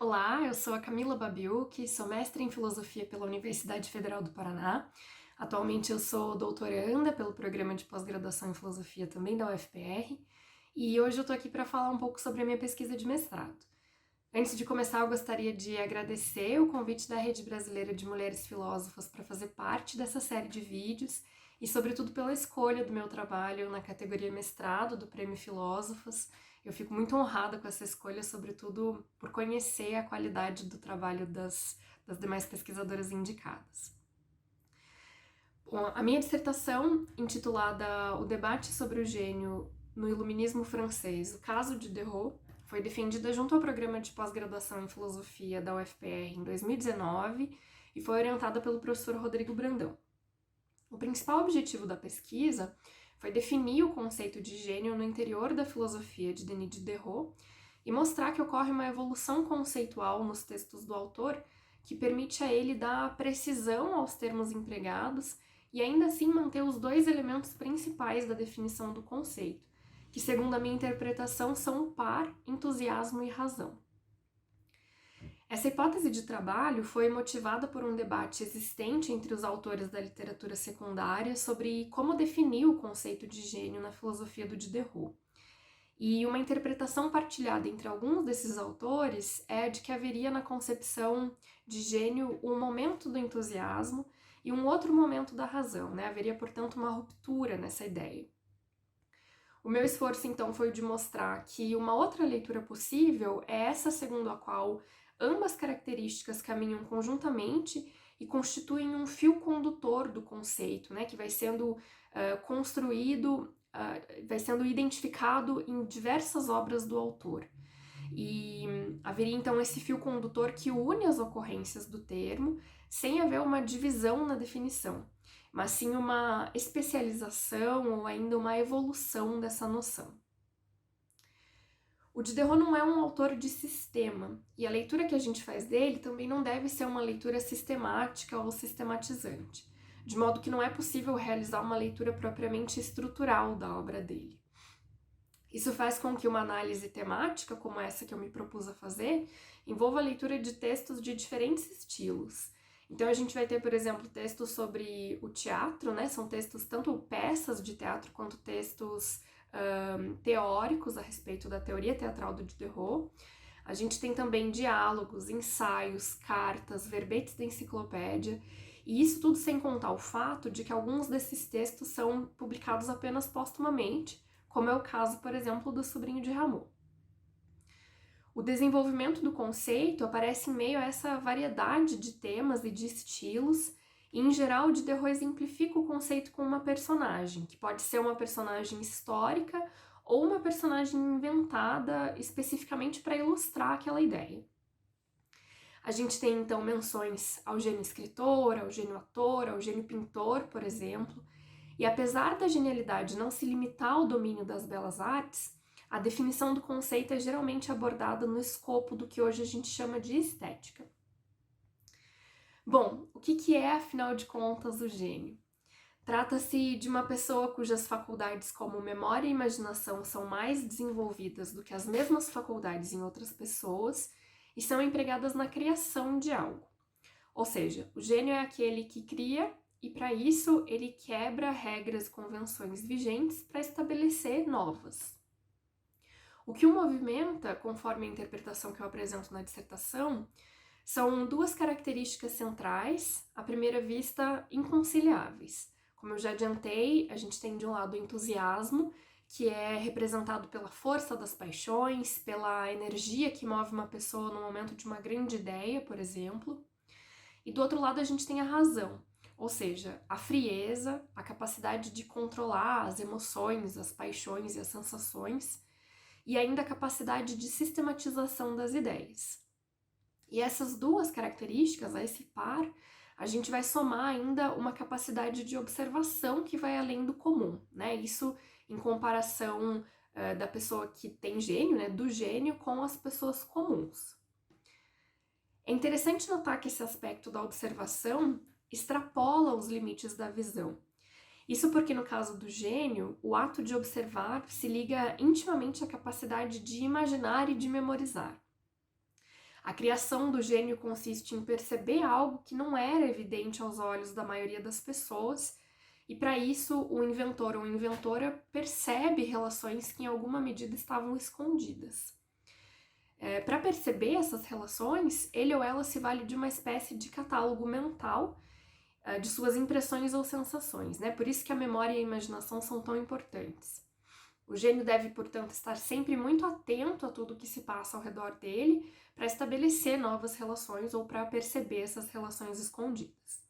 Olá, eu sou a Camila Babiuque, sou mestre em Filosofia pela Universidade Federal do Paraná. Atualmente eu sou doutoranda pelo programa de pós-graduação em Filosofia também da UFPR e hoje eu tô aqui para falar um pouco sobre a minha pesquisa de mestrado. Antes de começar, eu gostaria de agradecer o convite da Rede Brasileira de Mulheres Filósofas para fazer parte dessa série de vídeos e, sobretudo, pela escolha do meu trabalho na categoria mestrado do Prêmio Filósofas. Eu fico muito honrada com essa escolha, sobretudo por conhecer a qualidade do trabalho das demais pesquisadoras indicadas. Bom, a minha dissertação, intitulada O Debate sobre o Gênio no Iluminismo Francês, o caso de Diderot, foi defendida junto ao programa de pós-graduação em Filosofia da UFPR em 2019 e foi orientada pelo professor Rodrigo Brandão. O principal objetivo da pesquisa foi definir o conceito de gênio no interior da filosofia de Denis Diderot e mostrar que ocorre uma evolução conceitual nos textos do autor que permite a ele dar precisão aos termos empregados e ainda assim manter os dois elementos principais da definição do conceito, que segundo a minha interpretação são o par, entusiasmo e razão. Essa hipótese de trabalho foi motivada por um debate existente entre os autores da literatura secundária sobre como definir o conceito de gênio na filosofia do Diderot. E uma interpretação partilhada entre alguns desses autores é de que haveria na concepção de gênio um momento do entusiasmo e um outro momento da razão, né? Haveria, portanto, uma ruptura nessa ideia. O meu esforço, então, foi de mostrar que uma outra leitura possível é essa segundo a qual ambas características caminham conjuntamente e constituem um fio condutor do conceito, né, que vai sendo construído, vai sendo identificado em diversas obras do autor. E haveria então esse fio condutor que une as ocorrências do termo, sem haver uma divisão na definição, mas sim uma especialização ou ainda uma evolução dessa noção. O Diderot não é um autor de sistema, e a leitura que a gente faz dele também não deve ser uma leitura sistemática ou sistematizante, de modo que não é possível realizar uma leitura propriamente estrutural da obra dele. Isso faz com que uma análise temática, como essa que eu me propus a fazer, envolva a leitura de textos de diferentes estilos. Então a gente vai ter, por exemplo, textos sobre o teatro, né? São textos tanto peças de teatro quanto textos teóricos a respeito da teoria teatral do Diderot. A gente tem também diálogos, ensaios, cartas, verbetes da enciclopédia, e isso tudo sem contar o fato de que alguns desses textos são publicados apenas póstumamente, como é o caso, por exemplo, do Sobrinho de Rameau. O desenvolvimento do conceito aparece em meio a essa variedade de temas e de estilos, e em geral Diderot exemplifica o conceito com uma personagem, que pode ser uma personagem histórica ou uma personagem inventada especificamente para ilustrar aquela ideia. A gente tem então menções ao gênio escritor, ao gênio ator, ao gênio pintor, por exemplo, e apesar da genialidade não se limitar ao domínio das belas artes, a definição do conceito é geralmente abordada no escopo do que hoje a gente chama de estética. Bom, o que é, afinal de contas, o gênio? Trata-se de uma pessoa cujas faculdades como memória e imaginação são mais desenvolvidas do que as mesmas faculdades em outras pessoas e são empregadas na criação de algo. Ou seja, o gênio é aquele que cria e, para isso, ele quebra regras e convenções vigentes para estabelecer novas. O que o movimenta, conforme a interpretação que eu apresento na dissertação, são duas características centrais, à primeira vista, inconciliáveis. Como eu já adiantei, a gente tem de um lado o entusiasmo, que é representado pela força das paixões, pela energia que move uma pessoa no momento de uma grande ideia, por exemplo. E do outro lado a gente tem a razão, ou seja, a frieza, a capacidade de controlar as emoções, as paixões e as sensações, e ainda a capacidade de sistematização das ideias. E essas duas características, a esse par, a gente vai somar ainda uma capacidade de observação que vai além do comum, né? Isso em comparação da pessoa que tem gênio, né? Do gênio com as pessoas comuns. É interessante notar que esse aspecto da observação extrapola os limites da visão. Isso porque, no caso do gênio, o ato de observar se liga intimamente à capacidade de imaginar e de memorizar. A criação do gênio consiste em perceber algo que não era evidente aos olhos da maioria das pessoas, e para isso o inventor ou inventora percebe relações que em alguma medida estavam escondidas. Para perceber essas relações, ele ou ela se vale de uma espécie de catálogo mental de suas impressões ou sensações, né? Por isso que a memória e a imaginação são tão importantes. O gênio deve, portanto, estar sempre muito atento a tudo que se passa ao redor dele para estabelecer novas relações ou para perceber essas relações escondidas.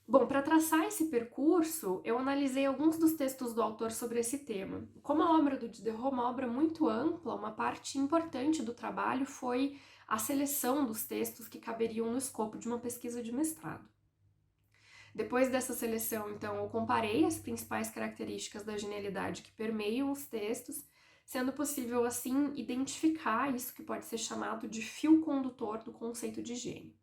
Bom, para traçar esse percurso, eu analisei alguns dos textos do autor sobre esse tema. Como a obra do Diderot é uma obra muito ampla, uma parte importante do trabalho foi a seleção dos textos que caberiam no escopo de uma pesquisa de mestrado. Depois dessa seleção, então, eu comparei as principais características da genialidade que permeiam os textos, sendo possível, assim, identificar isso que pode ser chamado de fio condutor do conceito de gênio.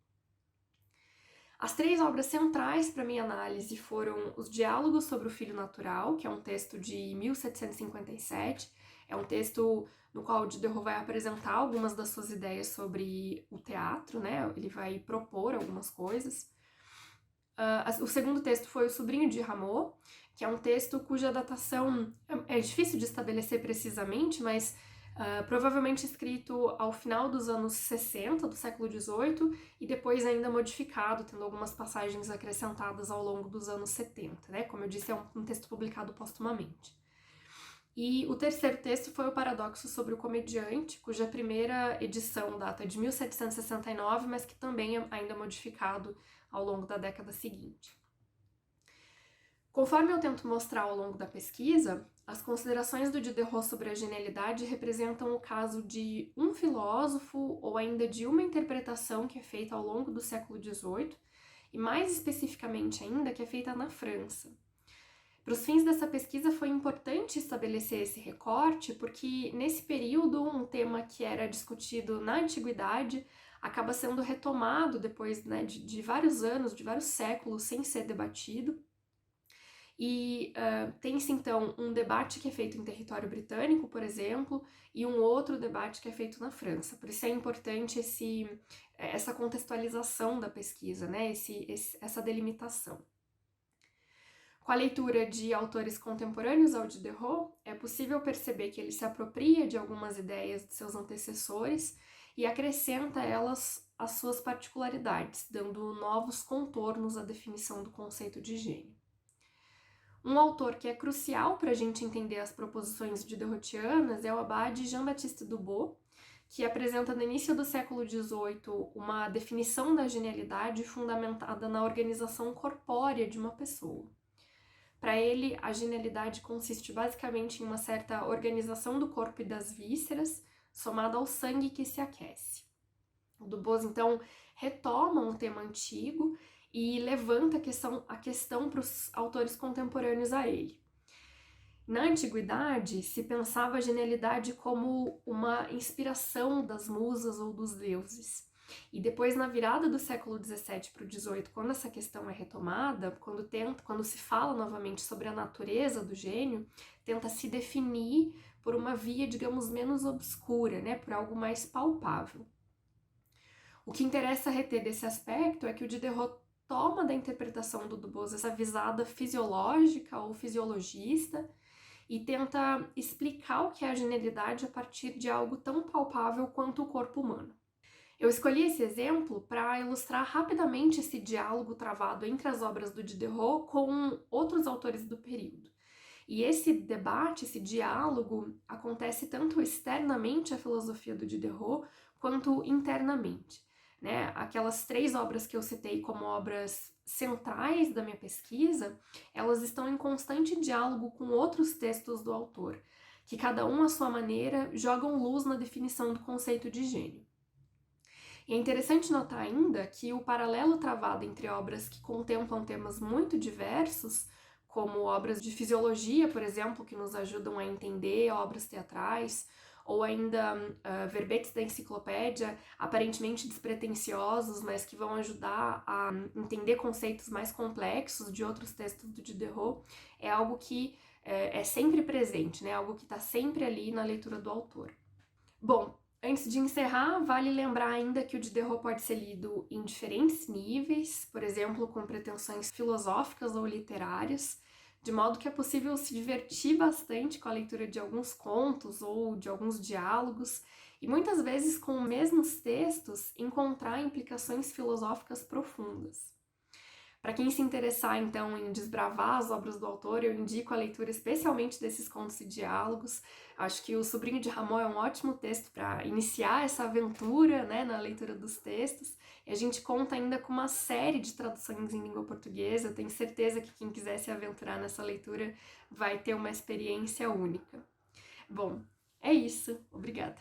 As 3 obras centrais para minha análise foram Os Diálogos sobre o Filho Natural, que é um texto de 1757, é um texto no qual o Diderot vai apresentar algumas das suas ideias sobre o teatro, né? Ele vai propor algumas coisas. O segundo texto foi O Sobrinho de Rameau, que é um texto cuja datação é difícil de estabelecer precisamente, mas provavelmente escrito ao final dos anos 60 do século XVIII e depois ainda modificado, tendo algumas passagens acrescentadas ao longo dos anos 70, né? Como eu disse, é um texto publicado póstumamente. E o terceiro texto foi O Paradoxo sobre o Comediante, cuja primeira edição data de 1769, mas que também é ainda modificado ao longo da década seguinte. Conforme eu tento mostrar ao longo da pesquisa, as considerações do Diderot sobre a genialidade representam o caso de um filósofo ou ainda de uma interpretação que é feita ao longo do século XVIII e mais especificamente ainda que é feita na França. Para os fins dessa pesquisa foi importante estabelecer esse recorte porque nesse período um tema que era discutido na antiguidade acaba sendo retomado depois, né, de vários anos, de vários séculos sem ser debatido. E tem-se então um debate que é feito em território britânico, por exemplo, e um outro debate que é feito na França. Por isso é importante essa contextualização da pesquisa, né? Essa delimitação. Com a leitura de autores contemporâneos ao Diderot, é possível perceber que ele se apropria de algumas ideias de seus antecessores e acrescenta elas às suas particularidades, dando novos contornos à definição do conceito de gênio. Um autor que é crucial para a gente entender as proposições diderrotianas é o abade Jean-Baptiste Dubos, que apresenta no início do século XVIII uma definição da genialidade fundamentada na organização corpórea de uma pessoa. Para ele, a genialidade consiste basicamente em uma certa organização do corpo e das vísceras, somada ao sangue que se aquece. O Dubos, então, retoma um tema antigo e levanta a questão para os autores contemporâneos a ele. Na antiguidade, se pensava a genialidade como uma inspiração das musas ou dos deuses. E depois, na virada do século XVII para o XVIII, quando essa questão é retomada, quando se fala novamente sobre a natureza do gênio, tenta se definir por uma via, digamos, menos obscura, né, por algo mais palpável. O que interessa reter desse aspecto é que o Diderot toma da interpretação do Dubos essa visada fisiológica ou fisiologista e tenta explicar o que é a genialidade a partir de algo tão palpável quanto o corpo humano. Eu escolhi esse exemplo para ilustrar rapidamente esse diálogo travado entre as obras do Diderot com outros autores do período. E esse debate, esse diálogo, acontece tanto externamente à filosofia do Diderot quanto internamente. Né? Aquelas 3 obras que eu citei como obras centrais da minha pesquisa, elas estão em constante diálogo com outros textos do autor, que cada um à sua maneira jogam luz na definição do conceito de gênio. E é interessante notar ainda que o paralelo travado entre obras que contemplam temas muito diversos, como obras de fisiologia, por exemplo, que nos ajudam a entender obras teatrais, ou ainda verbetes da enciclopédia, aparentemente despretensiosos, mas que vão ajudar a entender conceitos mais complexos de outros textos do Diderot, é algo que é sempre presente, né? Algo que está sempre ali na leitura do autor. Bom, Antes de encerrar, vale lembrar ainda que o Diderot pode ser lido em diferentes níveis, por exemplo, com pretensões filosóficas ou literárias, de modo que é possível se divertir bastante com a leitura de alguns contos ou de alguns diálogos, e muitas vezes com os mesmos textos encontrar implicações filosóficas profundas. Para quem se interessar, então, em desbravar as obras do autor, eu indico a leitura especialmente desses contos e diálogos. Acho que O Sobrinho de Ramon é um ótimo texto para iniciar essa aventura, né, na leitura dos textos. E a gente conta ainda com uma série de traduções em língua portuguesa. Eu tenho certeza que quem quiser se aventurar nessa leitura vai ter uma experiência única. Bom, é isso. Obrigada.